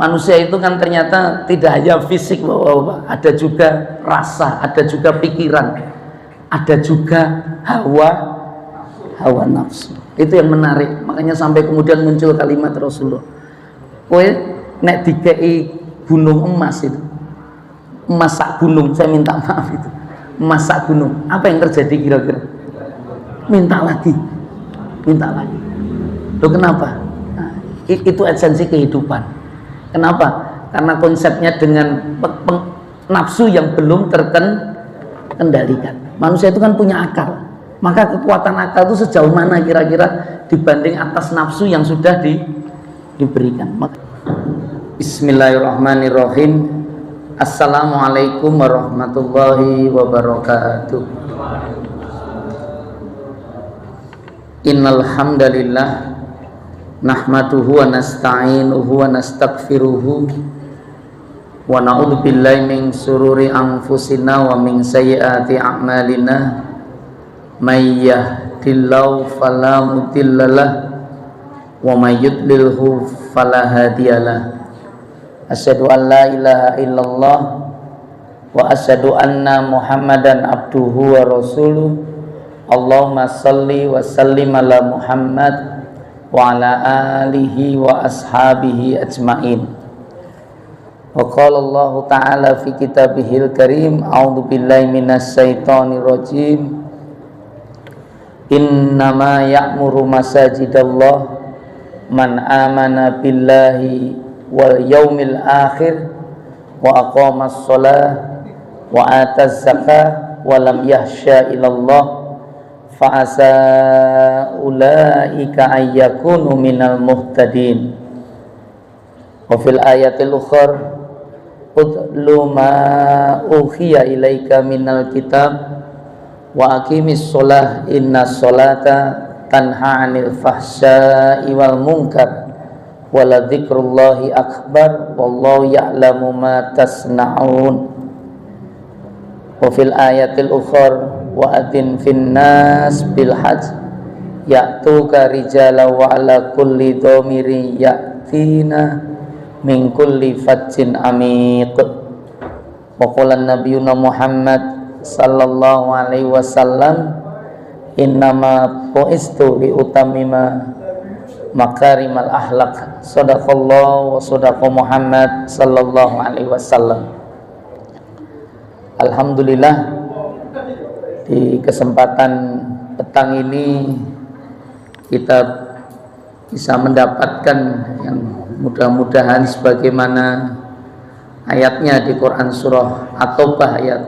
Manusia itu kan ternyata tidak hanya fisik, ada juga rasa, ada juga pikiran, ada juga hawa nafsu. Itu yang menarik. Makanya sampai kemudian muncul kalimat Rasulullah, kowe nek dikei gunung emas itu, emas sak gunung, saya minta maaf itu, emas sak gunung, apa yang terjadi kira-kira? Minta lagi. Loh kenapa? Nah, itu esensi kehidupan. Kenapa? Karena konsepnya dengan nafsu yang belum terkendalikan. Manusia itu kan punya akal. Maka kekuatan akal itu sejauh mana kira-kira dibanding atas nafsu yang sudah diberikan. Bismillahirrahmanirrahim. Assalamualaikum warahmatullahi wabarakatuh. Innal hamdalillah nahmaduhu wa nasta'inuhu wa nastaghfiruhu wa na'udzu billahi min sururi anfusina wa min sayyiati a'malina may yahdihillahu fala mudhillalah wa may yudlilhu fala hadiyalah. Asyhadu an la ilaha illallah wa asyhadu anna Muhammadan abduhu wa rasuluh. Allahumma salli wa sallim ala Muhammad wa ala alihi wa ashabihi ajma'in. Wa qala Allah ta'ala fi kitabihil karim, a'udzu billahi minasy syaithanir rajim. Innama ya'muru masajidallah man amana billahi wal yaumil akhir wa aqamas shalah wa ataz zakah wa lam yahsya ilallah fa'asa ulaika ayyakunu minal muhtadin. Wa fil ayatil ukhar utlu ma uhiya ilaika minal kitab wa aqimis sholah inna sholata tanha 'anil fahsya'i wal munkar wa la dzikrullahi akbar wallahu ya'lamu ma tasna'un. Wa fil ayatil ukhar wa adin finnas bil hajj ya'tuka rijala wa ala kulli dhamiri ya'tina min kulli fajjin amiq. Wa qala nabiyuna Muhammad sallallahu alaihi wasallam innama bu'istu li utammima makarimal akhlaq. Shadaqallahu wa shadaqa Muhammad sallallahu alaihi wasallam. Alhamdulillah, di kesempatan petang ini kita bisa mendapatkan yang mudah-mudahan sebagaimana ayatnya di Quran surah At-Taubah ayat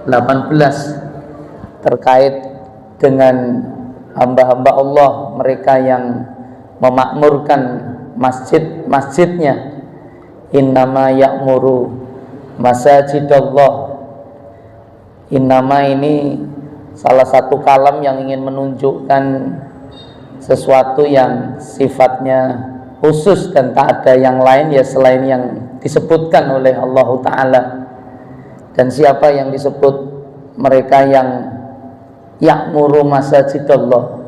18 terkait dengan hamba-hamba Allah, mereka yang memakmurkan masjid-masjidnya. Innama ya'muru masajidallah. Innama ini salah satu kalam yang ingin menunjukkan sesuatu yang sifatnya khusus dan tak ada yang lain ya selain yang disebutkan oleh Allah Ta'ala. Dan siapa yang disebut? Mereka yang ya'muru masajidallah.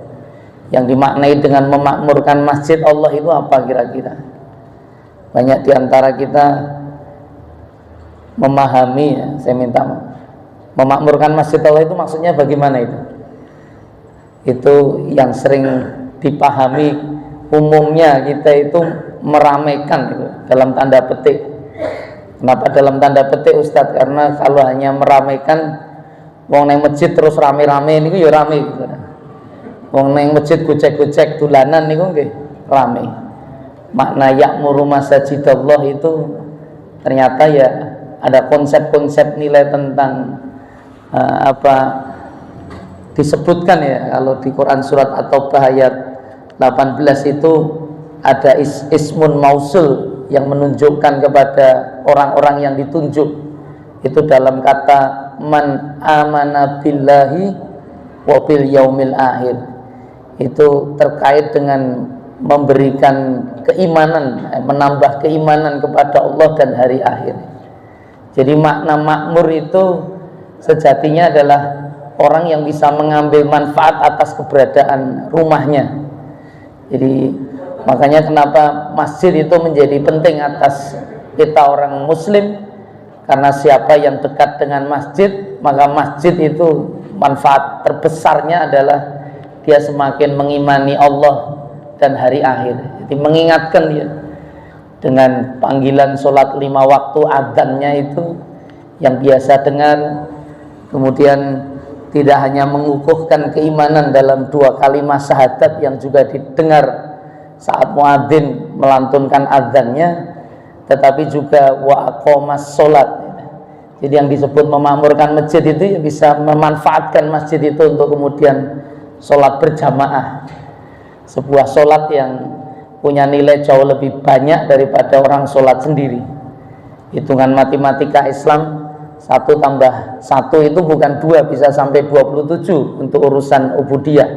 Yang dimaknai dengan memakmurkan masjid Allah itu apa kira-kira? Banyak diantara kita memahami, ya, saya minta maaf, memakmurkan masjid Allah itu maksudnya bagaimana itu? Itu yang sering dipahami umumnya kita itu meramaikan gitu, dalam tanda petik. Kenapa dalam tanda petik Ustadz? Karena kalau hanya meramaikan, wong neng masjid terus rame-rame ini ya rame gitu. Wong neng masjid gocek-gocek dulanan niku nggih rame. Makna ya'muru masajidallah itu ternyata ya ada konsep-konsep nilai tentang disebutkan ya kalau di Quran surat At-Taubah ayat 18 itu ada ismun mausul yang menunjukkan kepada orang-orang yang ditunjuk itu dalam kata man amana billahi wa bil yaumil akhir. Itu terkait dengan memberikan keimanan, menambah keimanan kepada Allah dan hari akhir. Jadi makna makmur itu sejatinya adalah orang yang bisa mengambil manfaat atas keberadaan rumahnya. Jadi Makanya kenapa masjid itu menjadi penting atas kita orang muslim, karena siapa yang dekat dengan masjid, maka masjid itu manfaat terbesarnya adalah dia semakin mengimani Allah dan hari akhir. Jadi mengingatkan dia dengan panggilan sholat 5 waktu, adzannya itu yang biasa dengar, kemudian tidak hanya mengukuhkan keimanan dalam 2 kalimat syahadat yang juga didengar saat muadzin melantunkan adzannya, tetapi juga wa aqomas sholat. Jadi yang disebut memakmurkan masjid itu bisa memanfaatkan masjid itu untuk kemudian sholat berjamaah, sebuah sholat yang punya nilai jauh lebih banyak daripada orang sholat sendiri. Hitungan matematika Islam, 1 tambah 1 itu bukan 2, bisa sampai 27 untuk urusan ubudiyah.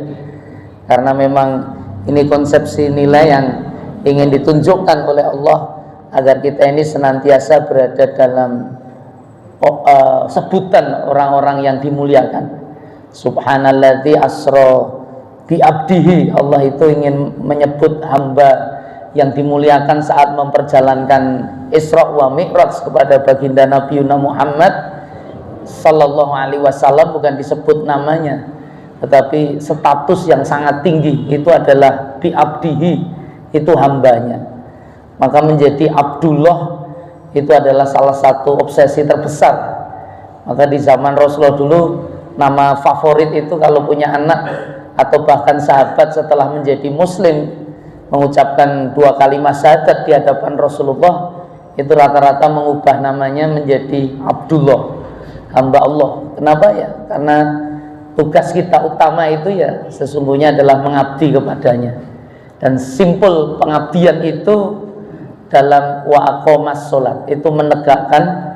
Karena memang ini konsepsi nilai yang ingin ditunjukkan oleh Allah agar kita ini senantiasa berada dalam sebutan orang-orang yang dimuliakan. Subhanalladzi asra bi abdihi. Allah itu ingin menyebut hamba yang dimuliakan saat memperjalankan Isra wa Mi'raj kepada baginda Nabi Muhammad sallallahu alaihi wasallam, bukan disebut namanya, tetapi status yang sangat tinggi itu adalah bi abdihi, itu hambanya. Maka menjadi Abdullah itu adalah salah satu obsesi terbesar. Maka di zaman Rasulullah dulu, nama favorit itu kalau punya anak atau bahkan sahabat setelah menjadi muslim mengucapkan 2 kalimat syahadat di hadapan Rasulullah, itu rata-rata mengubah namanya menjadi Abdullah, hamba Allah. Kenapa ya? Karena tugas kita utama itu ya sesungguhnya adalah mengabdi kepadanya, dan simpul pengabdian itu dalam wa aqomas sholat, itu menegakkan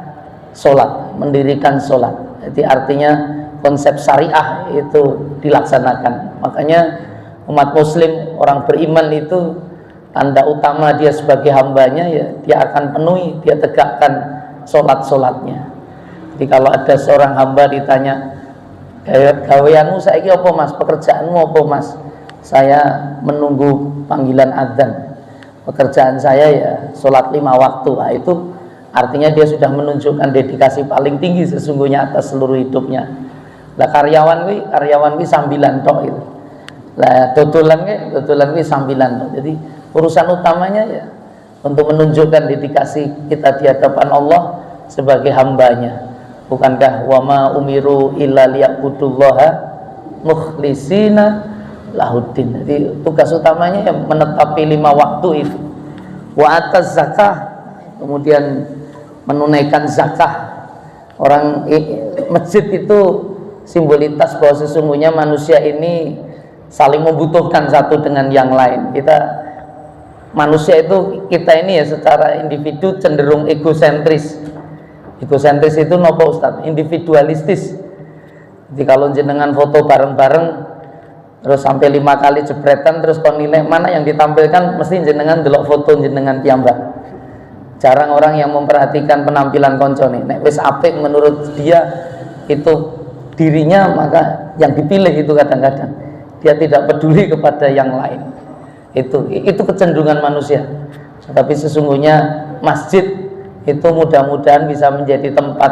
sholat, mendirikan sholat. Jadi artinya konsep syariah itu dilaksanakan. Makanya umat muslim, orang beriman itu tanda utama dia sebagai hambanya ya dia akan penuhi, dia tegakkan sholat-sholatnya. Jadi kalau ada seorang hamba ditanya, gaweanmu saiki apa mas, pekerjaanmu apa mas? Saya menunggu panggilan adzan, pekerjaan saya ya sholat 5 waktu. Nah, itu artinya dia sudah menunjukkan dedikasi paling tinggi sesungguhnya atas seluruh hidupnya. Lah karyawan wi sambilan tok itu. Lah dodolan wi sambilan tok. Jadi urusan utamanya ya untuk menunjukkan dedikasi kita di hadapan Allah sebagai hambanya. Bukankah wa ma umiru illa liya'budullaha mukhlisina lahuddin. Jadi tugas utamanya yang menetapi 5 waktu itu. Wa ataz zakah, kemudian menunaikan zakah. Orang masjid itu simbolitas bahwa sesungguhnya manusia ini saling membutuhkan satu dengan yang lain. Manusia itu, kita ini ya secara individu cenderung egosentris. Egosentris itu nopo Ustaz? Individualistis. Jadi kalau jenengan foto bareng-bareng terus sampai 5 kali jepretan, terus kau nilai mana yang ditampilkan, mesti jenengan delok foto jenengan piyambak. Jarang orang yang memperhatikan penampilan koncone. Nek wis apik menurut dia itu dirinya, maka yang dipilih itu kadang-kadang dia tidak peduli kepada yang lain. Itu kecenderungan manusia. Tapi sesungguhnya masjid itu mudah-mudahan bisa menjadi tempat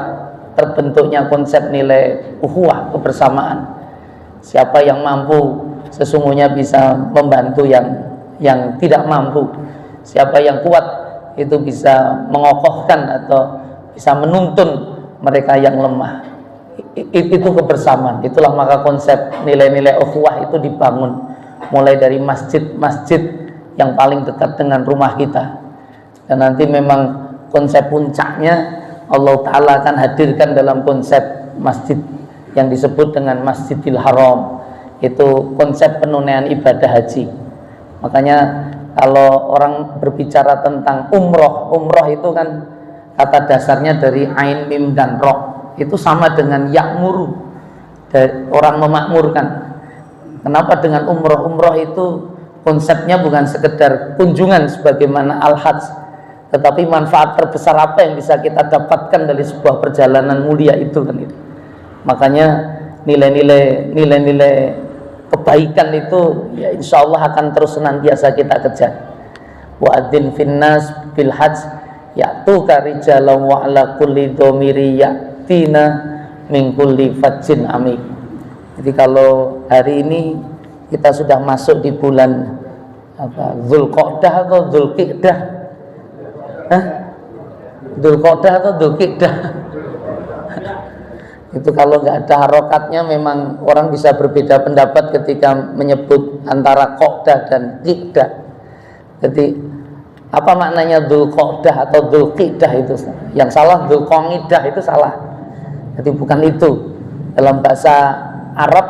terbentuknya konsep nilai ukhuwah, kebersamaan. Siapa yang mampu sesungguhnya bisa membantu yang tidak mampu. Siapa yang kuat itu bisa mengokohkan atau bisa menuntun mereka yang lemah. Itu kebersamaan. Itulah maka konsep nilai-nilai ukhuwah itu dibangun mulai dari masjid-masjid yang paling dekat dengan rumah kita. Dan nanti memang konsep puncaknya Allah Ta'ala akan hadirkan dalam konsep masjid yang disebut dengan Masjidil Haram. Itu konsep penunaian ibadah haji. Makanya kalau orang berbicara tentang umroh itu kan kata dasarnya dari ain, mim, dan roh. Itu sama dengan ya'muru, dari orang memakmurkan. Kenapa dengan umroh? Umroh itu konsepnya bukan sekedar kunjungan sebagaimana al-hajj, tetapi manfaat terbesar apa yang bisa kita dapatkan dari sebuah perjalanan mulia itu kan itu. Makanya nilai-nilai kebaikan itu ya insya Allah akan terus senantiasa kita kejar. wa adzin finnas bil hajj ya'tuka rijalan wa ala kulli dhamiri ya'tina min kulli fajjin amik. Jadi kalau hari ini kita sudah masuk di bulan apa, Dzulqa'dah atau Dzulqa'dah? Dzulqa'dah atau Dzulqa'dah? Itu kalau nggak ada harokatnya memang orang bisa berbeda pendapat ketika menyebut antara Qa'dah dan Qi'dah. Jadi apa maknanya Dzulqa'dah atau Dzulqa'dah itu? Yang salah Dzulqa'dah itu salah. Jadi bukan itu. Dalam bahasa Arab,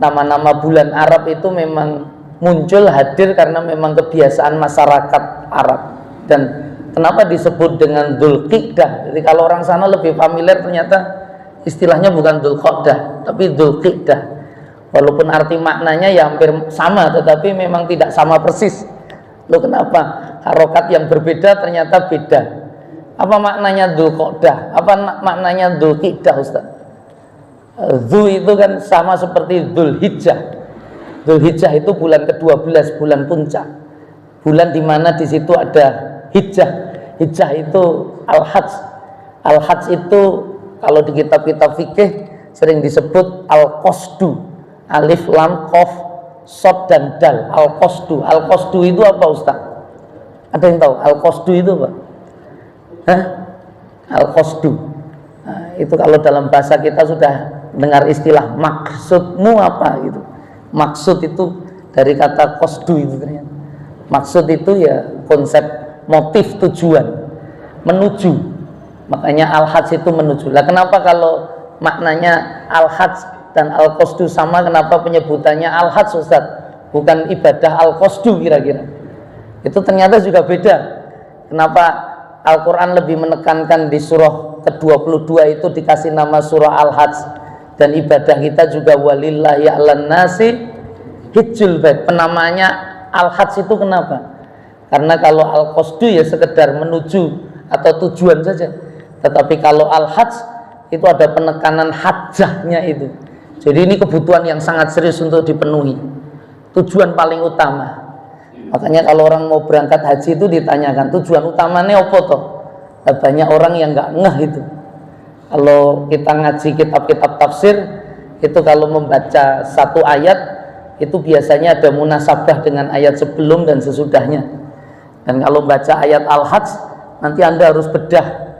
nama-nama bulan Arab itu memang muncul hadir karena memang kebiasaan masyarakat Arab. Dan kenapa disebut dengan Dzulqa'dah? Jadi kalau orang sana lebih familiar, ternyata istilahnya bukan Dzulqa'dah tapi Dzulqa'dah. Walaupun arti maknanya ya hampir sama, tetapi memang tidak sama persis. Loh kenapa? Harokat yang berbeda ternyata beda. Apa maknanya Dzulqa'dah? Apa maknanya Dzulqa'dah, Ustaz? Dzu itu kan sama seperti Dzulhijjah. Dzulhijjah itu bulan ke-12, bulan puncak. Bulan dimana di situ ada hijjah. Hijjah itu al-hajj. Al-hajj itu kalau di kitab-kitab fikih sering disebut al-qasdu. Alif, lam, qaf, shad dan dal. Al-qasdu. Al-qasdu itu apa, Ustaz? Ada yang tahu al-qasdu itu apa? Al-qasdu. Nah, itu kalau dalam bahasa kita sudah dengar istilah maksudmu apa gitu. Maksud itu dari kata qasdu itu ternyata. Maksud itu ya konsep motif, tujuan, menuju. Makanya al-hajj itu menuju. Lah kenapa kalau maknanya al-hajj dan al-qasdu sama, kenapa penyebutannya al-hajj, Ustaz? Bukan ibadah al-qasdu kira-kira? Itu ternyata juga beda. Kenapa Al-Quran lebih menekankan di surah ke-22 itu dikasih nama surah al-hajj, dan ibadah kita juga walillahi 'alan nasi hijjul bait. Penamanya al-hajj itu kenapa? Karena kalau al-qasdu ya sekedar menuju atau tujuan saja. Tetapi kalau al-hajj itu ada penekanan hajjahnya itu. Jadi ini kebutuhan yang sangat serius untuk dipenuhi. Tujuan paling utama. Makanya kalau orang mau berangkat haji itu ditanyakan tujuan utamanya apa toh? Banyak orang yang nggak ngeh itu. Kalau kita ngaji kitab-kitab tafsir itu kalau membaca satu ayat itu biasanya ada munasabah dengan ayat sebelum dan sesudahnya. Dan kalau baca ayat al-hajj nanti Anda harus bedah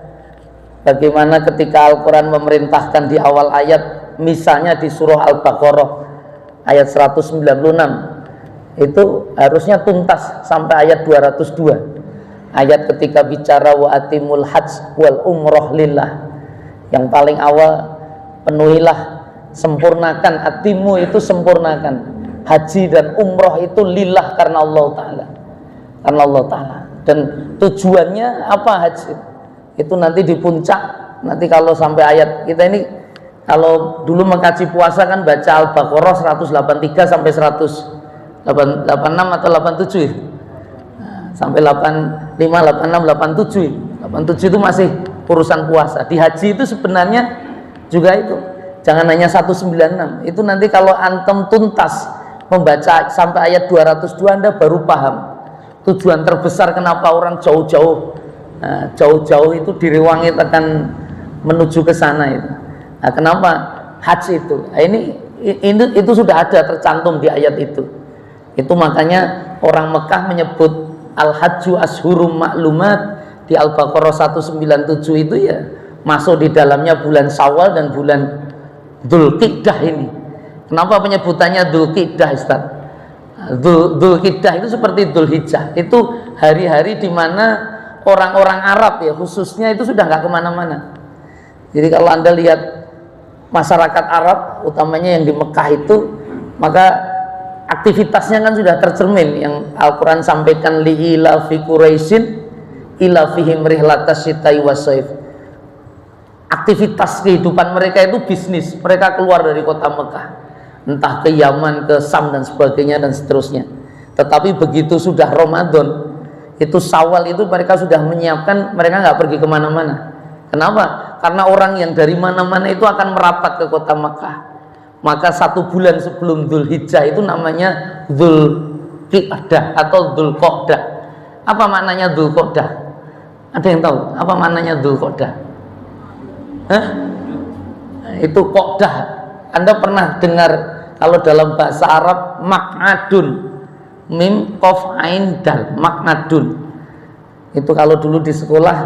bagaimana ketika Al-Quran memerintahkan di awal ayat, misalnya di surah Al-Baqarah ayat 196 itu harusnya tuntas sampai ayat 202. Ayat ketika bicara wa atimul hajj wal umroh lillah, yang paling awal penuhilah, sempurnakan, atimu itu sempurnakan, haji dan umroh itu lillah karena Allah Ta'ala, karena Allah Ta'ala. Dan tujuannya apa haji? Itu nanti di puncak, nanti kalau sampai ayat kita ini, kalau dulu mengkaji puasa kan baca Al-Baqarah 183 sampai 186 atau 87 ya? Sampai 85, 86, 87 itu masih urusan puasa. Di haji itu sebenarnya juga itu, jangan hanya 196. Itu nanti kalau antum tuntas membaca sampai ayat 202 Anda baru paham tujuan terbesar kenapa orang jauh-jauh itu direwangi akan menuju ke sana itu. Nah, kenapa haji itu? Nah, itu sudah ada tercantum di ayat itu. Itu makanya orang Mekah menyebut al-hajju ashhurum ma'lumat di Al-Baqarah 197 itu ya masuk di dalamnya bulan Syawal dan bulan Dzulqa'dah ini. Kenapa penyebutannya Dzulqa'dah, Ustaz? Dzulqa'dah itu seperti Dzulhijjah, itu hari-hari di mana orang-orang Arab ya khususnya itu sudah nggak kemana-mana. Jadi kalau Anda lihat masyarakat Arab utamanya yang di Mekah itu, maka aktivitasnya kan sudah tercermin yang Al-Quran sampaikan, li'ila fi Quraisyin ila fihim rihlatas syita'i wassaif. Aktivitas kehidupan mereka itu bisnis, mereka keluar dari kota Mekah entah ke Yaman, ke Sam dan sebagainya dan seterusnya. Tetapi begitu sudah Ramadan itu Syawal itu mereka sudah menyiapkan, mereka nggak pergi kemana-mana. Kenapa? Karena orang yang dari mana-mana itu akan merapat ke kota Mekah. Maka 1 bulan sebelum Dzulhijjah itu namanya Dzulqa'dah atau Dzulqa'dah. Apa maknanya Dzulqa'dah? Ada yang tahu apa maknanya Dzulqa'dah? Itu Qa'dah. Anda pernah dengar kalau dalam bahasa Arab maq'adun, mim qaf ain dal, maq'adun. Itu kalau dulu di sekolah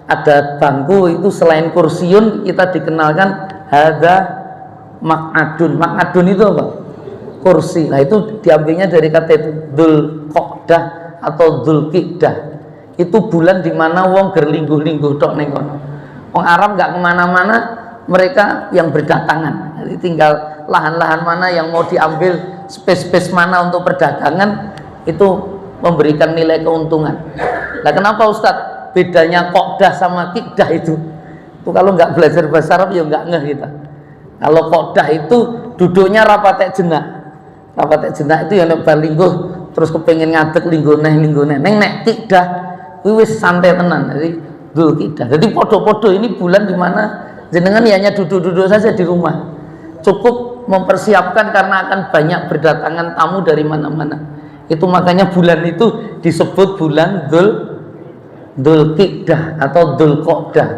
ada bangku itu selain kursiun kita dikenalkan hadza maq'adun. Maq'adun itu apa? Kursi. Nah itu diambilnya dari kata itu Dzulqa'dah atau Dzulqa'dah. Itu bulan dimana wong gerlingguh-lingguh tok ning kono. Wong Arab nggak kemana-mana, mereka yang berdatangan. Jadi tinggal lahan-lahan mana yang mau diambil, space-space mana untuk perdagangan, itu memberikan nilai keuntungan. Nah kenapa Ustadz bedanya Qa'dah sama Qi'dah itu? Itu kalau nggak belajar bahasa Arab ya nggak ngeh kita. Kalau Qa'dah itu duduknya rapatek jenak. Rapatek jenak itu yang bar lingguh terus kepengen ngadeg lingguh neh neng nek Qi'dah wis santai tenan. Jadi Dzulqa'dah. Jadi podo-podo ini bulan dimana jenengan hanya duduk-duduk saja di rumah, cukup mempersiapkan karena akan banyak berdatangan tamu dari mana-mana. Itu makanya bulan itu disebut bulan Dzulqa'dah atau Dzulqa'dah.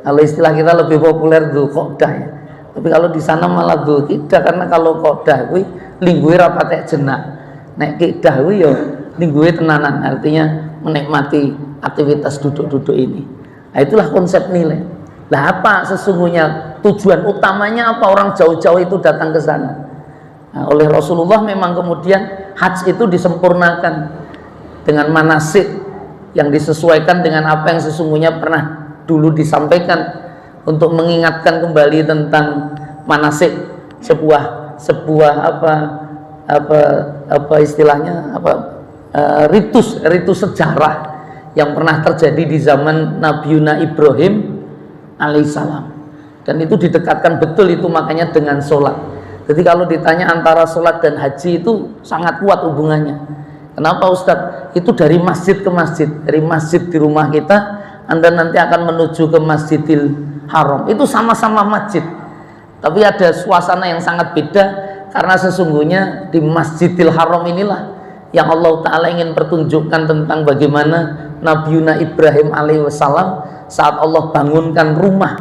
Kalau istilah kita lebih populer Dzulqa'dah ya. Tapi kalau di sana malah Dzulqa'dah, karena kalau Qa'dah kuwi lingguhe rapatek jenak. Nek Qi'dah kuwi ya lingguhe tenanan, artinya menikmati aktivitas duduk-duduk ini. Nah, itulah konsep nilai. Lah apa sesungguhnya tujuan utamanya, apa orang jauh-jauh itu datang ke sana? Nah, oleh Rasulullah memang kemudian haji itu disempurnakan dengan manasik yang disesuaikan dengan apa yang sesungguhnya pernah dulu disampaikan untuk mengingatkan kembali tentang manasik, sebuah apa istilahnya ritus sejarah yang pernah terjadi di zaman Nabiuna Ibrahim alaihissalam, dan itu didekatkan betul itu makanya dengan sholat. Jadi kalau ditanya antara sholat dan haji itu sangat kuat hubungannya. Kenapa Ustadz? Itu dari masjid ke masjid, dari masjid di rumah kita Anda nanti akan menuju ke Masjidil Haram, itu sama-sama masjid, tapi ada suasana yang sangat beda karena sesungguhnya di Masjidil Haram inilah yang Allah Ta'ala ingin pertunjukkan tentang bagaimana Nabiuna Ibrahim alaihissalam saat Allah bangunkan rumah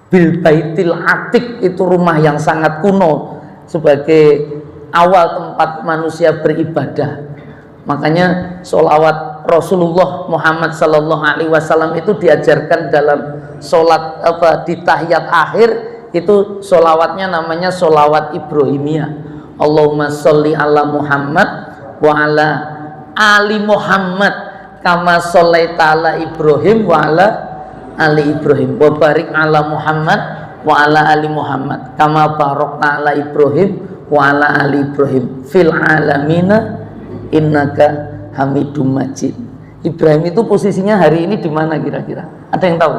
Bil Baitil Atiq, itu rumah yang sangat kuno sebagai awal tempat manusia beribadah. Makanya sholawat Rasulullah Muhammad Sallallahu Alaihi Wasallam itu diajarkan dalam sholat di tahiyat akhir, itu sholawatnya namanya sholawat Ibrahimiyah. Allahumma sholli ala Muhammad wa ala ali Muhammad kama shollaita ala Ibrahim wa ala ali Ibrahim wa barik ala Muhammad wa ala ali Muhammad kama barakta ala Ibrahim wa ala ali Ibrahim fil alamina innaka hamidum majid. Ibrahim itu posisinya hari ini di mana kira-kira? Ada yang tahu?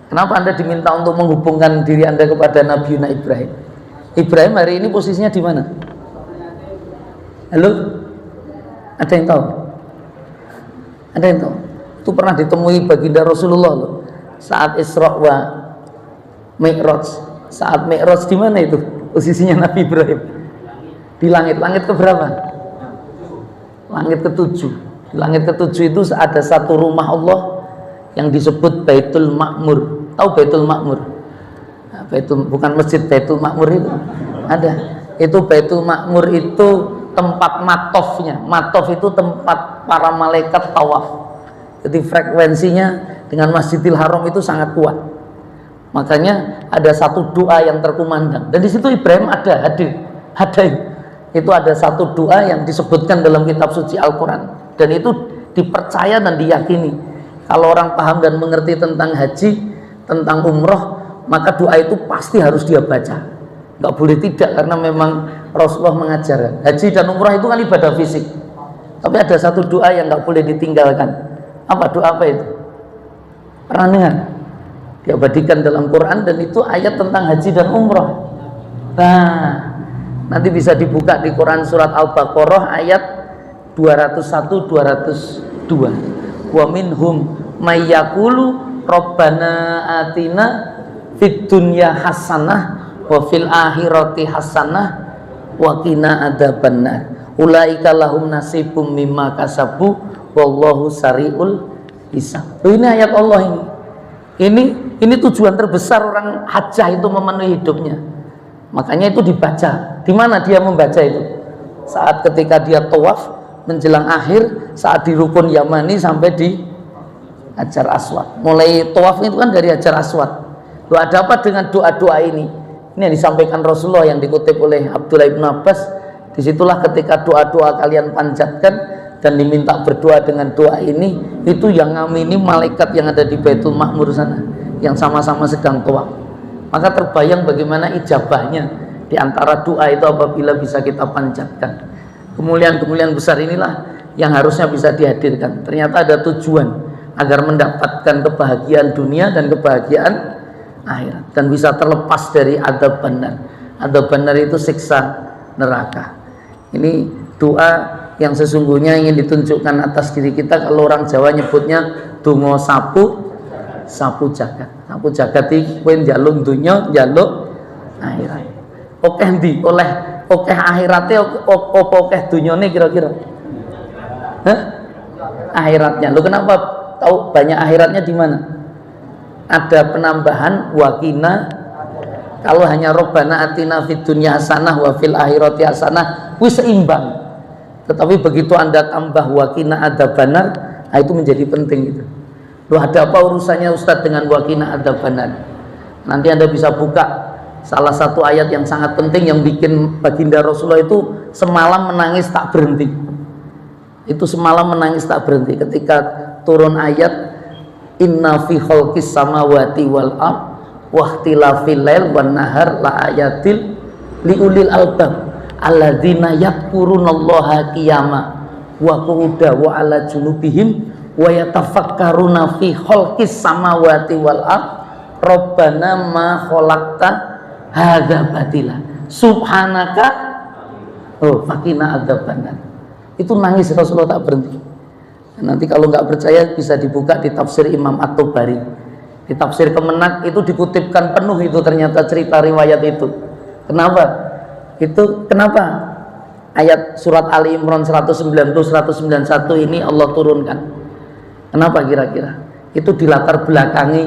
Kenapa Anda diminta untuk menghubungkan diri Anda kepada Nabiuna Ibrahim? Ibrahim hari ini posisinya di mana? Halo? Ada yang tahu? Ada yang tahu? Itu pernah ditemui baginda Rasulullah loh. Saat Isra wa Mi'raj. Saat Mi'raj di mana itu? Posisinya Nabi Ibrahim di langit. Langit keberapa? Langit ketujuh. Di langit ketujuh itu ada satu rumah Allah yang disebut Baitul Ma'mur. Tahu Baitul Ma'mur? Nah, bukan masjid Baitul Ma'mur itu. Ada. Itu Baitul Ma'mur itu tempat matofnya. Matof itu tempat para malaikat tawaf. Jadi frekuensinya dengan Masjidil Haram itu sangat kuat. Makanya ada satu doa yang terkumandang. Dan di situ Ibrahim hadir. Itu ada satu doa yang disebutkan dalam kitab suci Al-Quran. Dan itu dipercaya dan diyakini. Kalau orang paham dan mengerti tentang haji, tentang umroh, maka doa itu pasti harus dia baca. Nggak boleh tidak, karena memang Rasulullah mengajarkan. Haji dan umroh itu kan ibadah fisik. Tapi ada satu doa yang nggak boleh ditinggalkan. Apa doa apa itu? Pernah dengar? Diabadikan dalam Quran, dan itu ayat tentang haji dan umroh. Nah, nanti bisa dibuka di Quran surat Al-Baqarah ayat 201-202. Wa minhum may yaqulu rabbana atina fid dunya hasanah wa fil akhirati hasanah wa qina adzabannar ulaika lahum nasibum mimma kasabu wallahu sariul hisab. Ini ayat Allah ini. Ini tujuan terbesar orang hajah itu memenuhi hidupnya. Makanya itu dibaca. Di mana dia membaca itu? Saat ketika dia tawaf menjelang akhir, saat di rukun Yamani sampai di Hajar Aswad. Mulai tawaf itu kan dari Hajar Aswad. Loh, ada apa dengan doa-doa ini? Ini yang disampaikan Rasulullah yang dikutip oleh Abdullah bin Abbas. Disitulah ketika doa-doa kalian panjatkan dan diminta berdoa dengan doa ini, itu yang ngamini malaikat yang ada di Baitul Ma'mur sana, yang sama-sama sedang tawaf. Maka terbayang bagaimana ijabahnya di antara doa itu apabila bisa kita panjatkan. Kemuliaan-kemuliaan besar inilah yang harusnya bisa dihadirkan. Ternyata ada tujuan agar mendapatkan kebahagiaan dunia dan kebahagiaan akhirat, dan bisa terlepas dari adab benar. Adab benar itu siksa neraka. Ini doa yang sesungguhnya ingin ditunjukkan atas diri kita. Kalau orang Jawa nyebutnya donga sapu jagat. Sapu jagat iki kowe njaluk donya, njaluk akhirat. Oke ndi oleh oke akhirate apa oke donyane kira-kira? Hah? Akhiratnya. Lo kenapa tahu banyak akhiratnya di mana? Ada penambahan wakina. Kalau hanya Robbana atina fid dunya hasanah wa fil akhirati hasanah, wis seimbang. Tetapi begitu Anda tambah wakina adzabannar, itu menjadi penting itu. Loh, ada apa urusannya Ustadz dengan wakina adzabannar? Nanti Anda bisa buka salah satu ayat yang sangat penting yang bikin baginda Rasulullah itu semalam menangis tak berhenti. Itu semalam menangis tak berhenti ketika turun ayat inna fi khalqis samawati wal ard wahtilafil lail wan nahar la ayatil liulil albab alladzina yadhkurunallaha qiyama wa qu'uda wa ala junubihim wa yatafakkaruna fi khalqis samawati wal ard rabbana ma khalaqta hadza batila subhanaka faqina adzabannar. Itu nangis Rasulullah tak berhenti. Nanti kalau nggak percaya bisa dibuka di tafsir Imam At-Tabari. Di tafsir Kemenak itu dikutipkan penuh itu ternyata cerita riwayat itu. Kenapa? Itu kenapa ayat surat Ali Imran 190 191 ini Allah turunkan? Kenapa kira-kira? Itu dilatar belakangi,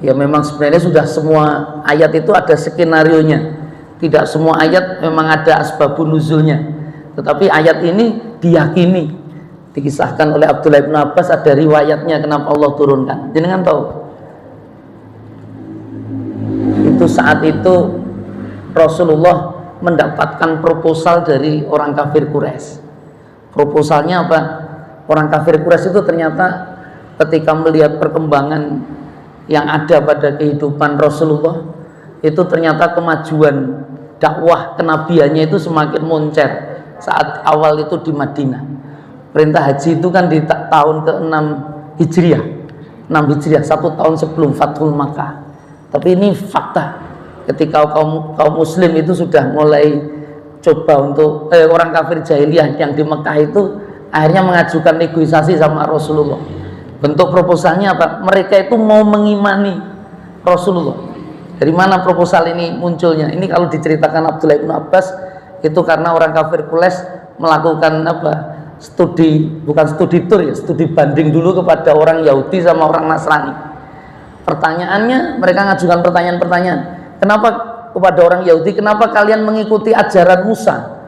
ya memang sebenarnya sudah semua ayat itu ada skenarionya. Tidak semua ayat memang ada asbabun nuzulnya. Tetapi ayat ini diyakini, dikisahkan oleh Abdullah bin Abbas, ada riwayatnya kenapa Allah turunkan. Jangan tahu. Itu saat itu Rasulullah mendapatkan proposal dari orang kafir Quraisy. Proposalnya apa? Orang kafir Quraisy itu ternyata ketika melihat perkembangan yang ada pada kehidupan Rasulullah, itu ternyata kemajuan dakwah kenabiannya itu semakin moncer saat awal itu di Madinah. Perintah haji itu kan di tahun ke-6 Hijriah, 6 Hijriah, 1 tahun sebelum Fathul Makkah. Tapi ini fakta, ketika kaum muslim itu sudah mulai coba untuk orang kafir jahiliyah yang di Mekah itu akhirnya mengajukan negosiasi sama Rasulullah. Bentuk proposalnya apa? Mereka itu mau mengimani Rasulullah. Dari mana proposal ini munculnya? Ini kalau diceritakan Abdullah bin Abbas, itu karena orang kafir Quraisy melakukan apa? Studi, bukan studi tur ya, studi banding dulu kepada orang Yahudi sama orang Nasrani. Pertanyaannya, mereka ngajukan pertanyaan-pertanyaan. Kenapa kepada orang Yahudi, kenapa kalian mengikuti ajaran Musa?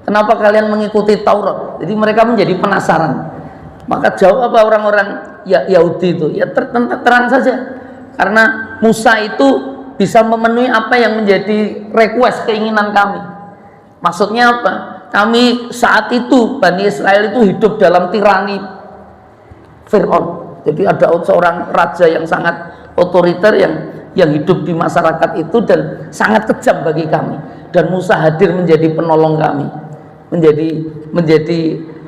Kenapa kalian mengikuti Taurat? Jadi mereka menjadi penasaran. Maka jawab apa orang-orang Yahudi itu? Ya terang saja. Karena Musa itu bisa memenuhi apa yang menjadi request, keinginan kami. Maksudnya apa? Kami saat itu, Bani Israel itu hidup dalam tirani Fir'aun. Jadi ada seorang raja yang sangat otoriter yang hidup di masyarakat itu dan sangat kejam bagi kami. Dan Musa hadir menjadi penolong kami, menjadi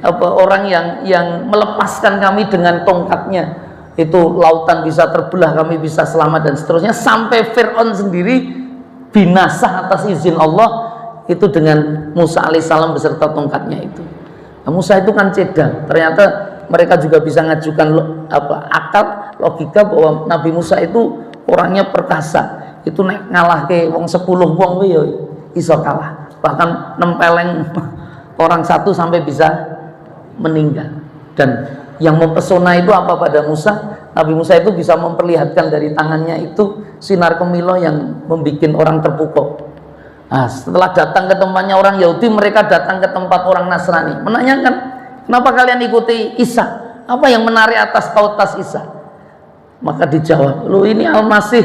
apa, orang yang melepaskan kami dengan tongkatnya. Itu lautan bisa terbelah, kami bisa selamat dan seterusnya, sampai Fir'aun sendiri binasa atas izin Allah itu dengan Musa alaihissalam beserta tongkatnya itu. Nah, Musa itu kan cedang. Ternyata mereka juga bisa ngajukan akal logika bahwa Nabi Musa itu orangnya perkasa. Itu ngalah ke wong 10 wong yo iso kalah. Bahkan nempeleng orang satu sampai bisa meninggal. Dan yang mempesona itu apa pada Musa? Nabi Musa itu bisa memperlihatkan dari tangannya itu sinar kemilau yang membuat orang terpukau. Nah, setelah datang ke tempatnya orang Yahudi, mereka datang ke tempat orang Nasrani menanyakan, kenapa kalian ikuti Isa? Apa yang menarik atas kautas Isa? Maka dijawab, lu ini Al-Masih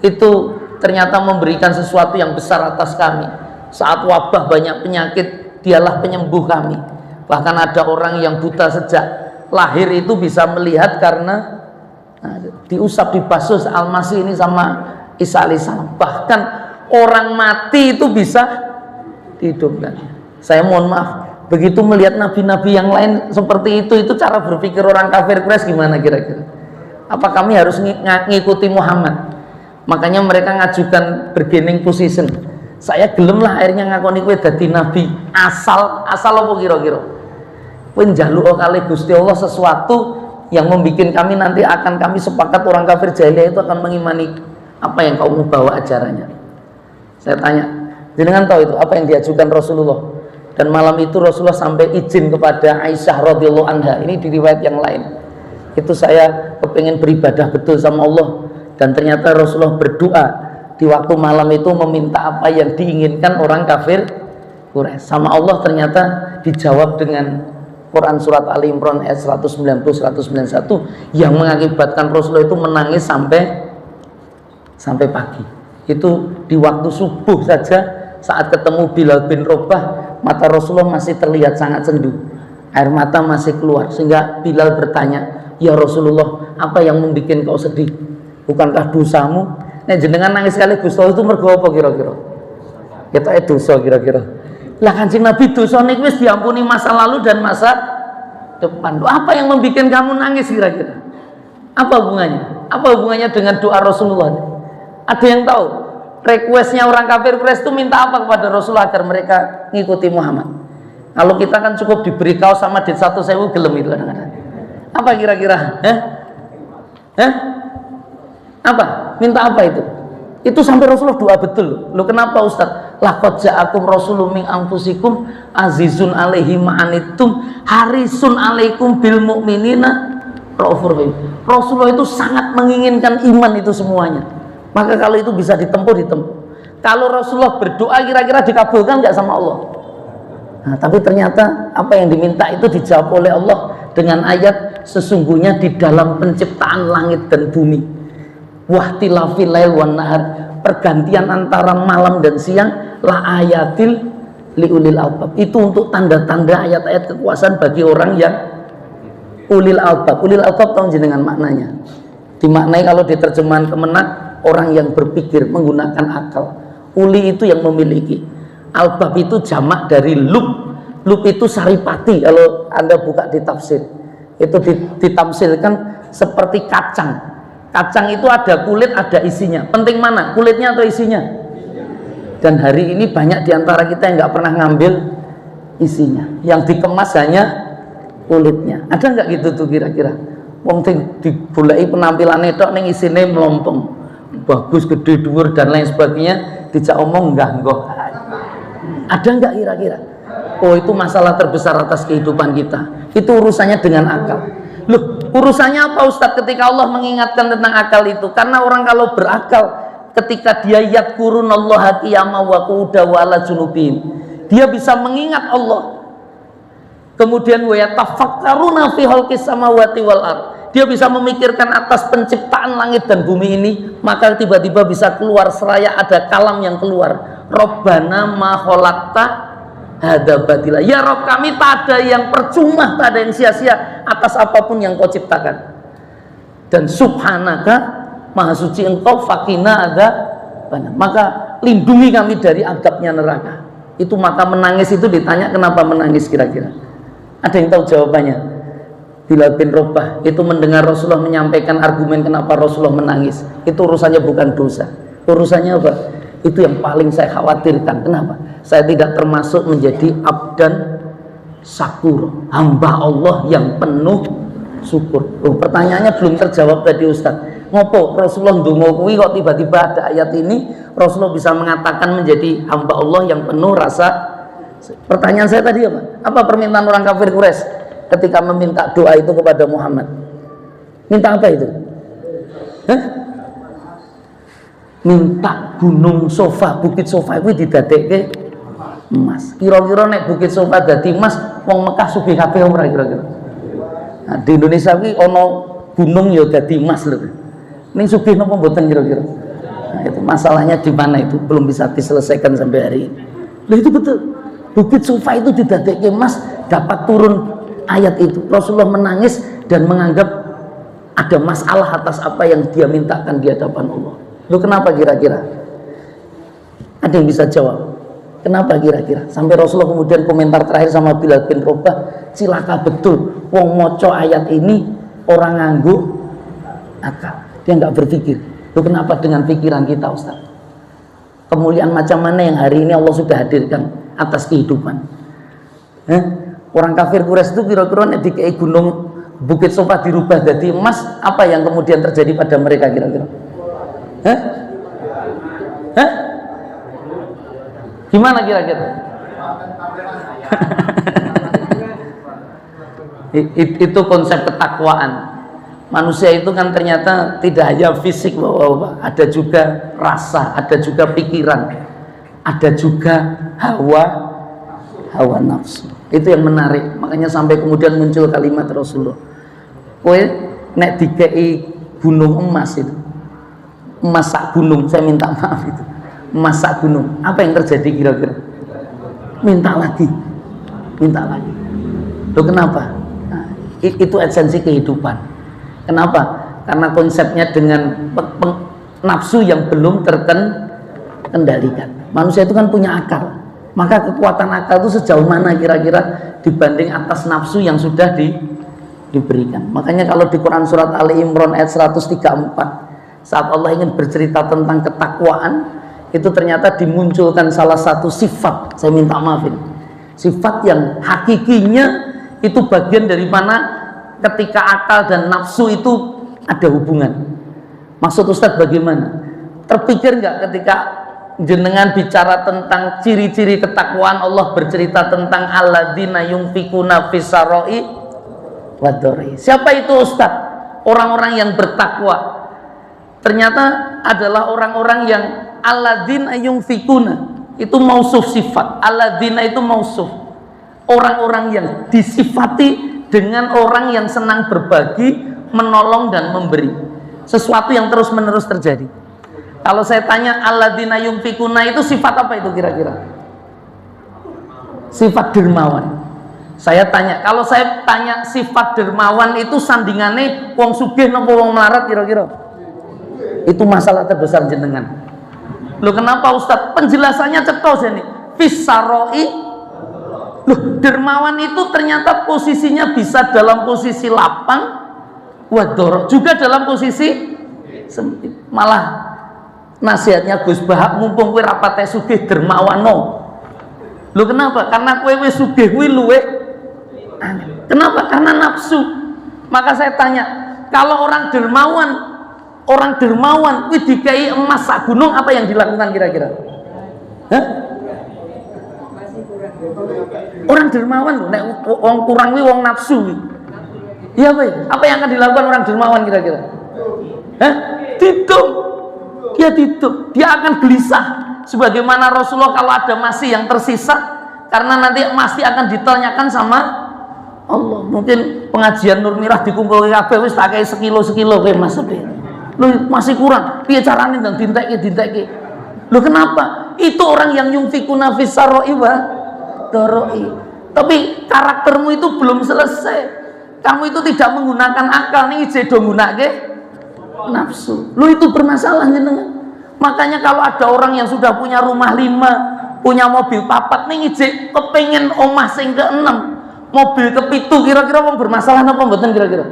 itu ternyata memberikan sesuatu yang besar atas kami. Saat wabah banyak penyakit, dialah penyembuh kami. Bahkan ada orang yang buta sejak lahir itu bisa melihat karena diusap, dibasuh Al-Masih ini sama Isa alaihissalam. Bahkan orang mati itu bisa dihidupkan. Saya mohon maaf, begitu melihat nabi-nabi yang lain seperti itu cara berpikir orang kafir Quraisy gimana kira-kira? Apa kami harus ngikuti Muhammad? Makanya mereka ngajukan bargaining position. Saya gelem lah akhirnya ngakoni kowe dadi nabi. Asal apa kira-kira? Kowe njaluk kali Gusti Allah sesuatu yang membuat kami nanti akan kami sepakat orang kafir jahiliyah itu akan mengimani apa yang kau mau bawa ajarannya. Saya tanya, jenengan tahu itu apa yang diajukan Rasulullah? Dan malam itu Rasulullah sampai izin kepada Aisyah radhiyallahu anha. Ini di riwayat yang lain. Itu saya kepengen beribadah betul sama Allah, dan ternyata Rasulullah berdoa di waktu malam itu meminta apa yang diinginkan orang kafir Quraisy. Sama Allah ternyata dijawab dengan Quran surat Ali Imran ayat 190-191 yang mengakibatkan Rasulullah itu menangis sampai pagi. Itu di waktu subuh saja saat ketemu Bilal bin Rabah, mata Rasulullah masih terlihat sangat sendu, air mata masih keluar, sehingga Bilal bertanya, ya Rasulullah, apa yang membuat kau sedih? Bukankah dosamu? Nah, jenengan nangis kali Gusti Allah itu mergo apa kira-kira? Kita dosa kira-kira. Lah Kanjeng Nabi dosa niku wis diampuni masa lalu dan masa depan. Apa yang membuat kamu nangis kira-kira? Apa hubungannya? Apa hubungannya dengan doa Rasulullah? Ada yang tahu? Requestnya orang kafir Quraisy itu minta apa kepada Rasulullah agar mereka ngikuti Muhammad? Kalau kita kan cukup diberi kaos sama dit 1.000 gelem itu kadang-kadang. Apa kira-kira? Apa? Minta apa itu? Itu sampai Rasulullah doa betul. Loh kenapa Ustaz? Laqad ja'akum rasulun min anfusikum azizun alaihi ma'anittum harisun alaikum bil mu'minina raufur rahim. Rasulullah itu sangat menginginkan iman itu semuanya. Maka kalau itu bisa ditempuh. Kalau Rasulullah berdoa kira-kira dikabulkan nggak sama Allah? Nah, tapi ternyata apa yang diminta itu dijawab oleh Allah dengan ayat sesungguhnya di dalam penciptaan langit dan bumi, wahtilafil lail wan nahar, pergantian antara malam dan siang, la ayatil liulil albab. Itu untuk tanda-tanda ayat-ayat kekuasaan bagi orang yang ulil albab. Ulil albab tahu jenengan maknanya? Dimaknai kalau di terjemahan Kemenak, orang yang berpikir menggunakan akal. Uli itu yang memiliki. Albab itu jamak dari lub. Lub itu saripati. Kalau Anda buka di tafsir, itu ditamsilkan seperti kacang. Kacang itu ada kulit, ada isinya. Penting mana? Kulitnya atau isinya? Dan hari ini banyak diantara kita yang nggak pernah ngambil isinya. Yang dikemas hanya kulitnya. Ada nggak gitu tuh kira-kira? Wong sing dibulai penampilannya tok ning isine melompong. Bagus, gede, dhuwur dan lain sebagainya, dijak omong enggak. Ada enggak kira-kira? Oh, itu masalah terbesar atas kehidupan kita. Itu urusannya dengan akal. Loh, urusannya apa Ustadz ketika Allah mengingatkan tentang akal itu? Karena orang kalau berakal, ketika dia yadkurunallaha qiyaman wa qu'udan wa ala junubihim, dia bisa mengingat Allah. Kemudian wa yatafakkaruna fi khalqis samawati wal ardh, dia bisa memikirkan atas penciptaan langit dan bumi ini, maka tiba-tiba bisa keluar seraya ada kalam yang keluar, Rabbana ma khalaqta hadza batila, ya Rabb kami tak ada yang percuma, tak ada yang sia-sia atas apapun yang kau ciptakan, dan subhanaka maha suci engkau, fakina adzabana, maka lindungi kami dari azabnya neraka. Itu maka menangis itu ditanya kenapa menangis kira-kira? Ada yang tahu jawabannya? Bilal bin Rabah itu mendengar Rasulullah menyampaikan argumen kenapa Rasulullah menangis. Itu urusannya bukan dosa. Urusannya apa? Itu yang paling saya khawatirkan. Kenapa? Saya tidak termasuk menjadi abdan syakur, hamba Allah yang penuh syukur. Oh, pertanyaannya belum terjawab tadi Ustaz. Ngopo Rasulullah ndonga kuwi kok tiba-tiba ada ayat ini Rasulullah bisa mengatakan menjadi hamba Allah yang penuh rasa Pertanyaan saya tadi apa? Apa permintaan orang kafir Quraisy ketika meminta doa itu kepada Muhammad? Minta apa itu? Hah? Minta gunung Sofa, bukit Sofa itu didadekke emas. Kira-kira nek bukit Sofa dadi emas, wong Mekah sugih kabeh ora kira-kira. Nah, di Indonesia iki ana gunung ya dadi emas lho. Ning sugih napa mboten kira-kira? Nah, itu masalahnya di mana itu belum bisa diselesaikan sampai hari ini. Loh itu betul. Bukit Sofa itu didadekke emas, dapat turun ayat itu. Rasulullah menangis dan menganggap ada masalah atas apa yang dia mintakan di hadapan Allah. Lu kenapa kira-kira? Ada yang bisa jawab? Kenapa kira-kira? Sampai Rasulullah kemudian komentar terakhir sama Bilal bin Rabah, cilaka betul, wong moco ayat ini orang nganggu akal. Dia nggak berpikir. Lu kenapa dengan pikiran kita, Ustaz? Kemuliaan macam mana yang hari ini Allah sudah hadirkan atas kehidupan? Orang kafir Quraisy itu kira-kira nek dikei gunung bukit Sofa dirubah jadi emas, apa yang kemudian terjadi pada mereka kira-kira? Gimana kira-kira? Itu konsep ketakwaan. Manusia itu kan ternyata tidak hanya fisik, bahwa ada juga rasa, ada juga pikiran, ada juga hawa nafsu. Itu yang menarik. Makanya sampai kemudian muncul kalimat Rasulullah, kowe nek dikei gunung emas itu, emas sak gunung, saya minta maaf itu, emas sak gunung, apa yang terjadi kira-kira? Minta lagi. Loh kenapa? Nah, itu esensi kehidupan. Kenapa? Karena konsepnya dengan nafsu yang belum terkendalikan. Manusia itu kan punya akal, maka kekuatan akal itu sejauh mana kira-kira dibanding atas nafsu yang sudah diberikan. Makanya kalau di Quran surat Ali Imran ayat 134, saat Allah ingin bercerita tentang ketakwaan, itu ternyata dimunculkan salah satu sifat, saya minta maaf ini, sifat yang hakikinya itu bagian dari mana ketika akal dan nafsu itu ada hubungan. Maksud Ustadz bagaimana? Terpikir nggak ketika jenengan bicara tentang ciri-ciri ketakwaan, Allah bercerita tentang alladzina yunfikuna fisaroi wadori. Siapa itu Ustadz? Orang-orang yang bertakwa ternyata adalah orang-orang yang alladzina yunfikuna, itu mausuf sifat. Alladzina itu mausuf, orang-orang yang disifati dengan orang yang senang berbagi, menolong dan memberi, sesuatu yang terus-menerus terjadi. Kalau saya tanya alladzina yunfikuna itu sifat apa itu kira-kira? Sifat dermawan. Saya tanya, kalau saya tanya sifat dermawan itu sandingannya wong sugih napa wong melarat kira-kira? Itu masalah terbesar jenengan. Loh kenapa Ustadz? Penjelasannya cetos ini. Fisaroi. Loh, dermawan itu ternyata posisinya bisa dalam posisi lapang, wador, juga dalam posisi sempit. Malah nasihatnya Gus Bahak, mumpung kowe rapate sugih dermawano. Loh kenapa? Karena kowe wis sugih kuwi luwe. Kenapa? Karena nafsu. Maka saya tanya, kalau orang dermawan kuwi dikai emas sak gunung, apa yang dilakukan kira-kira? Orang dermawan loh, nek wong kurang wi wong nafsu. Iya apa yang akan dilakukan orang dermawan kira-kira? Ditum. Dia akan gelisah. Sebagaimana Rasulullah kalau ada masih yang tersisa, karena nanti masih akan ditanyakan sama Allah. Mungkin pengajian Nur Mirah dikumpulke kabeh wis tak kei sekilo kowe Mas. Lu masih kurang. Piye carane ndang dintekke. Lu kenapa? Itu orang yang yunfikuna fisaroi wa doroi. Tapi karaktermu itu belum selesai. Kamu itu tidak menggunakan akal nih, jedo nggunake nafsu. Lu itu bermasalah jenengan. Makanya kalau ada orang yang sudah punya rumah 5, punya mobil 4 nih ngijek kepengen omah sing ke-6, mobil ke-7, kira-kira wong bermasalah apa mboten kira-kira?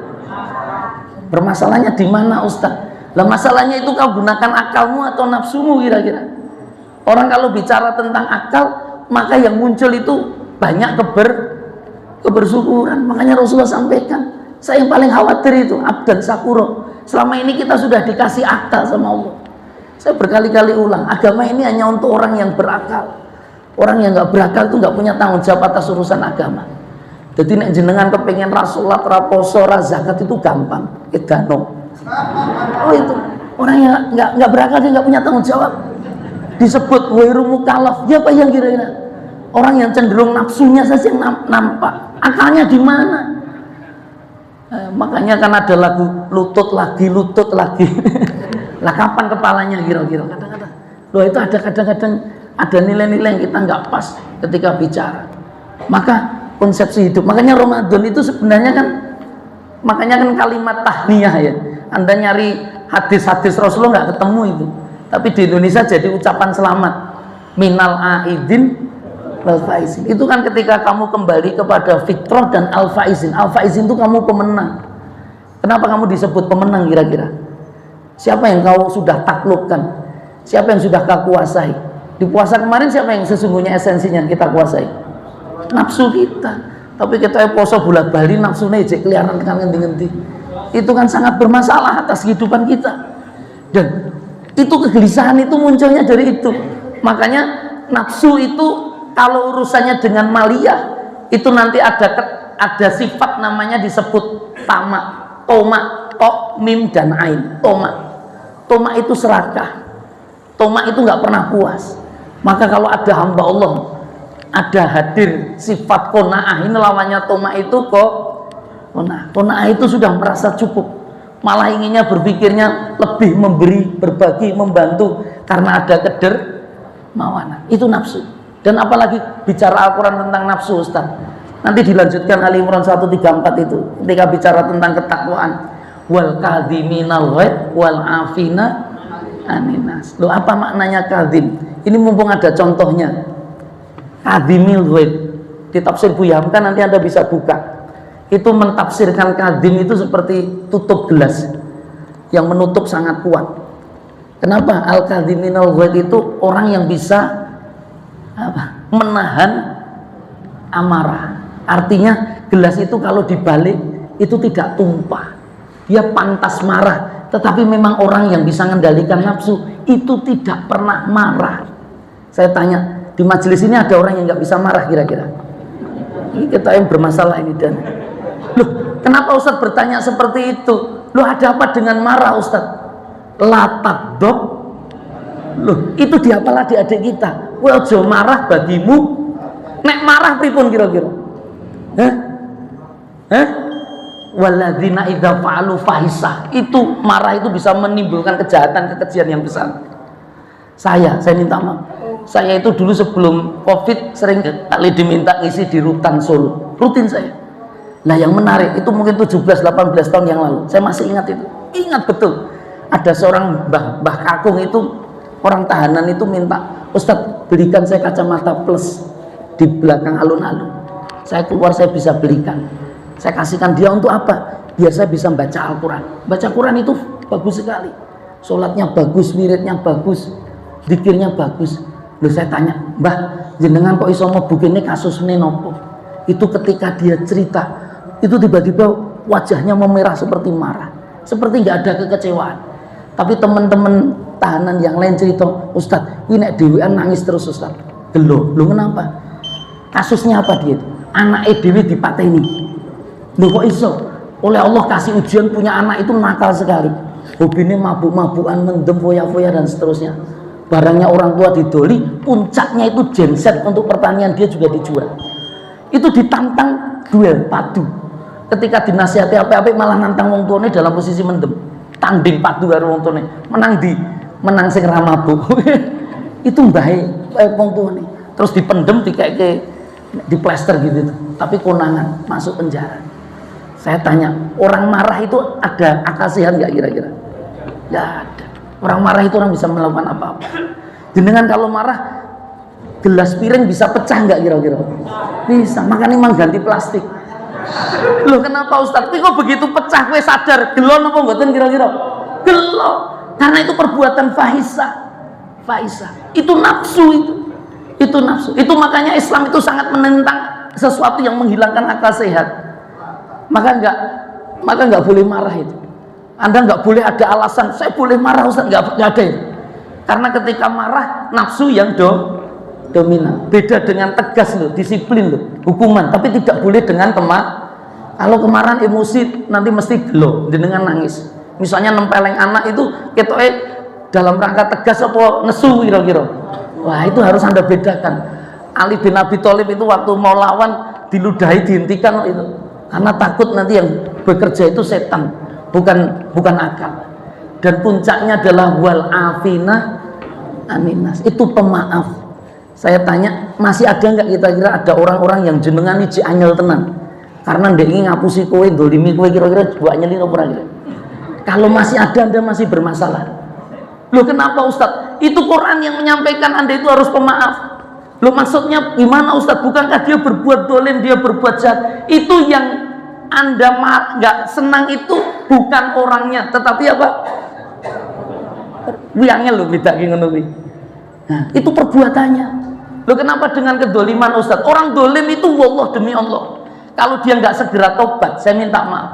Bermasalahnya di mana Ustaz? Lah masalahnya itu kau gunakan akalmu atau nafsumu kira-kira? Orang kalau bicara tentang akal, maka yang muncul itu banyak kebersyukuran. Makanya Rasulullah sampaikan, saya yang paling khawatir itu abdan sakuro. Selama ini kita sudah dikasih akal sama Allah. Saya berkali-kali ulang, agama ini hanya untuk orang yang berakal, Orang yang nggak berakal itu nggak punya tanggung jawab atas urusan agama. Jadi nek jenengan kepengen rasulat, raposo, zakat itu gampang, edano. Oh itu orang yang nggak berakal, dia nggak punya tanggung jawab. Disebut ghairu mukallaf, dia apa yang kira-kira? Orang yang cenderung nafsunya saja yang nampak, akalnya di mana? Makanya kan ada lagu lutut lagi. Lah kapan kepalanya kira-kira? Kadang-kadang loh itu ada kadang-kadang ada nilai-nilai yang kita nggak pas ketika bicara. Maka konsepsi hidup, makanya Ramadan itu sebenarnya kan, makanya kan kalimat tahniyah ya, Anda nyari hadis-hadis Rasulullah nggak ketemu itu, tapi di Indonesia jadi ucapan selamat minal aidin wal faizin. Itu kan ketika kamu kembali kepada fitrah dan al faizin. Al faizin itu kamu pemenang. Kenapa kamu disebut pemenang kira-kira? Siapa yang kau sudah taklukkan? Siapa yang sudah kau kuasai? Di puasa kemarin siapa yang sesungguhnya esensinya kita kuasai? Nafsu kita. Tapi kita poso bulat bali nafsunya ijek keliaran kan ngendi-ngendi. Itu kan sangat bermasalah atas kehidupan kita. Dan itu kegelisahan itu munculnya dari itu. Makanya nafsu itu kalau urusannya dengan maliyah itu nanti ada sifat namanya disebut toma, mim dan ain. Toma itu serakah. Toma itu nggak pernah puas. Maka kalau ada hamba Allah ada hadir sifat qanaah, ini lawannya toma itu qanaah itu sudah merasa cukup, malah inginnya berpikirnya lebih memberi, berbagi, membantu karena ada kedermawanan. Itu nafsu. Dan apalagi bicara Al-Quran tentang nafsu, Ustaz, nanti dilanjutkan Ali Imran 134 itu ketika bicara tentang ketakwaan, wal kadhiminal ghaidh wal afina aninas. Loh, apa maknanya kadhim? Ini mumpung ada contohnya. Kadhimil ghaidh di tafsir Buya Hamka nanti Anda bisa buka. Itu mentafsirkan kadhim itu seperti tutup gelas yang menutup sangat kuat. Kenapa? Al-kadhiminal ghaidh itu orang yang bisa menahan amarah. Artinya gelas itu kalau dibalik itu tidak tumpah. Dia pantas marah, tetapi memang orang yang bisa mengendalikan nafsu itu tidak pernah marah. Saya tanya, di majelis ini ada orang yang nggak bisa marah kira-kira? Ini kita yang bermasalah ini. Dan loh, kenapa Ustadz bertanya seperti itu? Loh, ada apa dengan marah Ustadz? Latadok. Loh, itu diapalah di adik kita. Ojo marah bagimu. Nek marah pripun kira-kira? Walladzina idza fa'alu fahisah. Itu marah itu bisa menimbulkan kejahatan, kekejian yang besar. Saya minta maaf. Saya itu dulu sebelum Covid sering kali diminta ngisi di Rutan Solo. Rutin saya. Nah, yang menarik itu mungkin 17-18 tahun yang lalu. Saya masih ingat itu. Ingat betul. Ada seorang Mbah Kakung itu, orang tahanan itu minta, Ustadz belikan saya kacamata plus di belakang alun-alun. Saya keluar, saya bisa belikan. Saya kasihkan dia untuk apa? Biar saya bisa baca Al-Quran. Baca Quran itu bagus sekali. Sholatnya bagus, wiridnya bagus, zikirnya bagus. Loh, saya tanya, Mbah, jenengan kok iso begini kasus nopo? Itu ketika dia cerita, itu tiba-tiba wajahnya memerah seperti marah, seperti nggak ada kekecewaan. Tapi teman-teman tahanan yang lain cerita, Ustadz, ini nek dewean nangis terus Ustadz. Loh, kenapa? Kasusnya apa dia? Anak dewe dipateni. Loh, kok iso? Oleh Allah kasih ujian punya anak itu nakal sekali. Hobinya mabuk-mabukan, mendem, foya-foya dan seterusnya. Barangnya orang tua didoli, puncaknya itu genset untuk pertanian dia juga dijual. Itu ditantang duel padu. Ketika dinasihati apa-apa malah nantang wong tuane dalam posisi mendem. Tanding padu karo wong tuane. Menang sing ra mabuk. Itu mbahe wong tuane. Terus dipendem di plester gitu. Tapi konangan masuk penjara. Saya tanya, orang marah itu ada akal sehat nggak kira-kira? Nggak ada. Orang marah itu orang bisa melakukan apa-apa. Jenengan kalau marah, gelas piring bisa pecah nggak kira-kira? Bisa. Makanya memang ganti plastik. Loh, kenapa Ustadz? Kok begitu pecah gue sadar? Gelon apa enggak kira-kira? Gelon. Karena itu perbuatan fahisah. Itu nafsu itu. Itu nafsu. Itu makanya Islam itu sangat menentang sesuatu yang menghilangkan akal sehat. Maka nggak boleh marah itu. Anda nggak boleh ada alasan saya boleh marah Ustaz, nggak ada itu. Karena ketika marah nafsu yang dominan. Beda dengan tegas loh, disiplin loh, hukuman, tapi tidak boleh dengan kalau kemarahan emosi nanti mesti gelo, dengan nangis. Misalnya nempeleng anak itu ketoke dalam rangka tegas apa nesu kira-kira. Wah, itu harus Anda bedakan. Ali bin Abi Thalib itu waktu mau lawan diludahi, dihentikan itu. Karena takut nanti yang bekerja itu setan, bukan akal. Dan puncaknya adalah wal afina aninas, itu pemaaf. Saya tanya, masih ada nggak kira-kira ada orang-orang yang jenengan iki anyel tenan karena ndek ingin ngapusi kowe, dolimi kowe, kira-kira buat nyelin apa kira? Kalau masih ada, Anda masih bermasalah. Loh, kenapa Ustadz? Itu Quran yang menyampaikan Anda itu harus pemaaf. Loh, maksudnya gimana Ustadz? Bukankah dia berbuat dolim, dia berbuat jahat? Itu yang Anda nggak senang itu bukan orangnya, tetapi apa? Wiangnya loh, beda ngono kuwi. Nah, itu perbuatannya. Loh, kenapa dengan kedoliman Ustadz? Orang dolim itu wallah demi Allah, kalau dia nggak segera tobat, saya minta maaf,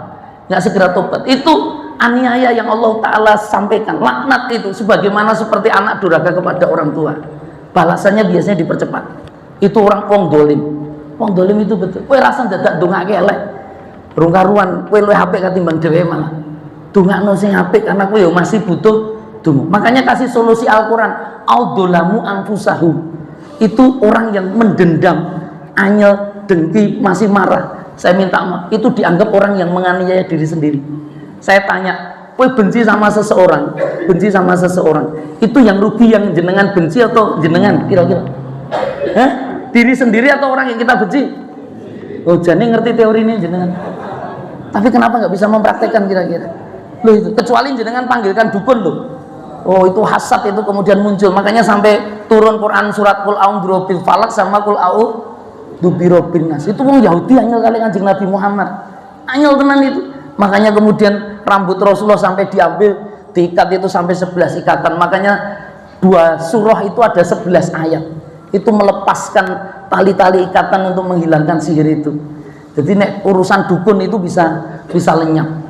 nggak segera tobat, itu aniaya yang Allah Ta'ala sampaikan. Laknat itu sebagaimana seperti anak durhaka kepada orang tua, balasannya biasanya dipercepat. Itu orang wong dolim. Wong dolim itu betul. Kowe rasa dadak ndongake elek, rung karuan kowe luwih apik katimbang dhewe malah. Dongakno sing apik karena kowe yo masih butuh donga. Makanya kasih solusi Al-Qur'an, audolamu anfusahum. Itu orang yang mendendam, anyel, dengki, masih marah. Saya minta maaf, itu dianggap orang yang menganiaya diri sendiri. Saya tanya, kowe benci sama seseorang, itu yang rugi yang jenengan benci atau jenengan kira-kira? Hah? Diri sendiri atau orang yang kita benci? Oh, jane ngerti teori ini jenengan. Tapi kenapa nggak bisa mempraktekkan kira-kira? Loh, itu kecuali jenengan panggilkan dukun loh. Oh, itu hasad itu kemudian muncul. Makanya sampai turun Quran surat Qul a'udzu birabbil falaq sama Qul a'udzu birabbin nas. Itu wong Yahudi anyel kali Kanjeng Nabi Muhammad. Anyel tenan itu. Makanya kemudian rambut Rasulullah sampai diambil, diikat itu sampai 11 ikatan. Makanya 2 surah itu ada 11 ayat. Itu melepaskan tali-tali ikatan untuk menghilangkan sihir itu. Jadi nek urusan dukun itu bisa lenyap.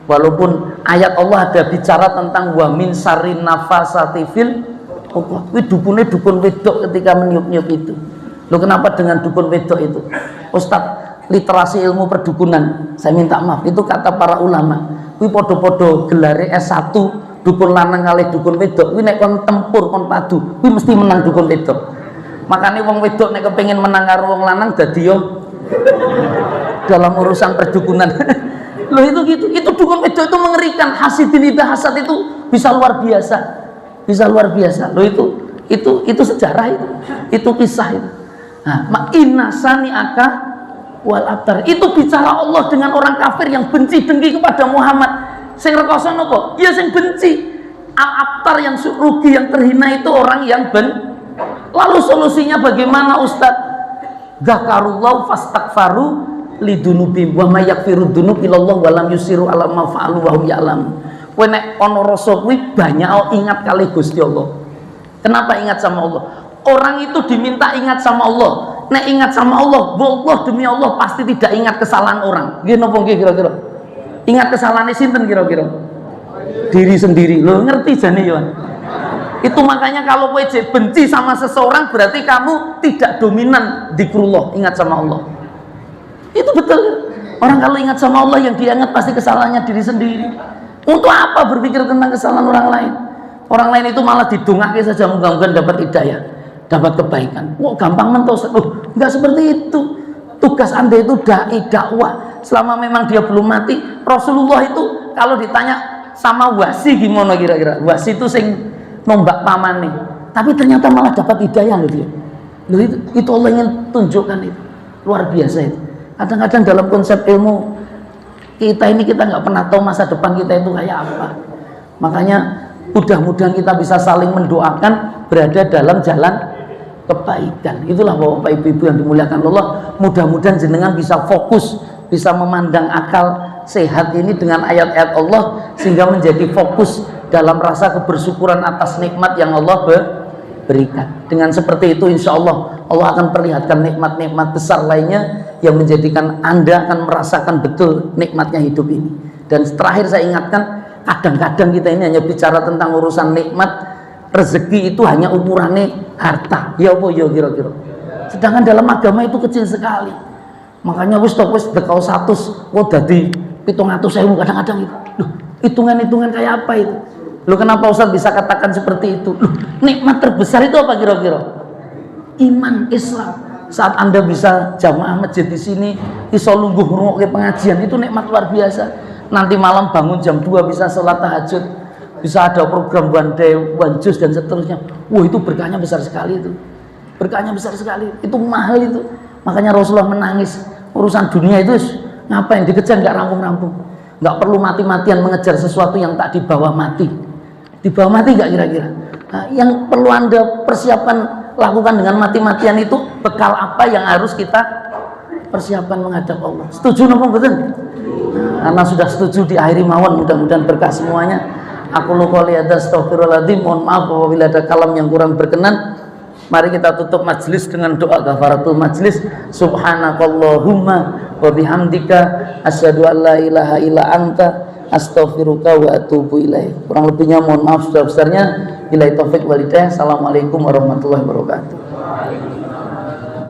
Walaupun ayat Allah ada bicara tentang wa min syarrin nafasati fil uqad. Dukun wedok ketika meniup-niup itu. Loh, kenapa dengan dukun wedok itu? Ustadz, literasi ilmu perdukunan, saya minta maaf, itu kata para ulama. Kuwi podo-podo gelare S1 dukun lanang kalih dukun wedok. Kuwi nek kon tempur kon padu, kuwi mesti menang dukun wedok. Makanya wong wedok nek kepengin menang karo wong lanang dadi yo dalam urusan perdukunan. Loh, itu gitu, itu dukun wedok itu mengerikan. Hasidin itu hasad itu bisa luar biasa, Loh, itu sejarah itu kisah itu. Nah, inna sani'aka wal abtar, itu bicara Allah dengan orang kafir yang benci dengki kepada Muhammad. Sing rekoso napa? Ya sing benci. Al abtar yang rugi, yang terhina itu orang yang Lalu solusinya bagaimana Ustadz? Zakarullah fastaghfaru lidunubim wa may yaghfiru dzunub illallah wa lam yusiru ala ma fa'alu wa hum ya'lam. Kowe nek ana rasa kuwi banyak ingat kali Gusti Allah. Kenapa ingat sama Allah? Orang itu diminta ingat sama Allah. Nek ingat sama Allah, wallah demi Allah pasti tidak ingat kesalahan orang. Nggih napa nggih kira-kira? Ingat kesalahannya sinten kira-kira? Diri sendiri. Loh, ngerti jane yo. Itu makanya kalau kowe benci sama seseorang berarti kamu tidak dominan zikrullah, ingat sama Allah. Itu betul. Orang kalau ingat sama Allah yang dia ingat pasti kesalahannya diri sendiri. Untuk apa berpikir tentang kesalahan orang lain? Orang lain itu malah didongake saja, mudah-mudahan dapat hidayah, dapat kebaikan. Wah, gampang mentos. Oh, enggak seperti itu. Tugas Anda itu dai, dakwah. Selama memang dia belum mati, Rasulullah itu kalau ditanya sama wasi gimana kira-kira? Wasi itu sing nombak pamane, tapi ternyata malah dapat hidayah loh dia. Loh, itu Allah ingin tunjukkan itu. Luar biasa itu. Kadang-kadang dalam konsep ilmu kita ini kita nggak pernah tahu masa depan kita itu kayak apa. Makanya mudah-mudahan kita bisa saling mendoakan berada dalam jalan kebaikan. Itulah Bapak Ibu yang dimuliakan Allah. Mudah-mudahan jenengan bisa fokus, bisa memandang akal sehat ini dengan ayat-ayat Allah sehingga menjadi fokus dalam rasa kebersyukuran atas nikmat yang Allah berikan. Dengan seperti itu insya Allah Allah akan perlihatkan nikmat-nikmat besar lainnya yang menjadikan Anda akan merasakan betul nikmatnya hidup ini. Dan terakhir saya ingatkan, kadang-kadang kita ini hanya bicara tentang urusan nikmat, rezeki itu hanya ukurannya harta. Ya apa ya kira-kira. Sedangkan dalam agama itu kecil sekali. Makanya wis dekau 100 kok dadi 700.000 kadang-kadang itu. Loh, hitungan-hitungan kayak apa itu? Loh, kenapa Ustaz bisa katakan seperti itu? Loh, nikmat terbesar itu apa kira-kira? Iman Islam. Saat Anda bisa jamaah masjid di sini, iso lungguh ngrungokke pengajian, itu nikmat luar biasa. Nanti malam bangun jam 2 bisa sholat tahajud, bisa ada program one day, one juice dan seterusnya. Wah, itu berkahnya besar sekali itu. Berkahnya besar sekali. Itu mahal itu. Makanya Rasulullah menangis. Urusan dunia itu ngapain dikejar, nggak rampung-rampung. Nggak perlu mati-matian mengejar sesuatu yang tak dibawa mati. Dibawa mati nggak kira-kira? Nah, yang perlu Anda persiapkan, lakukan dengan mati-matian itu bekal apa yang harus kita persiapkan menghadap Allah. Setuju nopo betul? Karena sudah setuju diakhiri mawon, mudah-mudahan berkah semuanya. Aku qouli hadza astaghfirullahaladzim. Mohon maaf apabila ada kalam yang kurang berkenan. Mari kita tutup majelis dengan doa kafaratul majelis. Subhanakallahumma wa bihamdika asyhadu an la ilaha illa anta astaghfiruka wa atubu ilaik. Kurang lebihnya mohon maaf sebesar-besarnya. Billahi taufik wal hidayah. Assalamualaikum warahmatullahi wabarakatuh.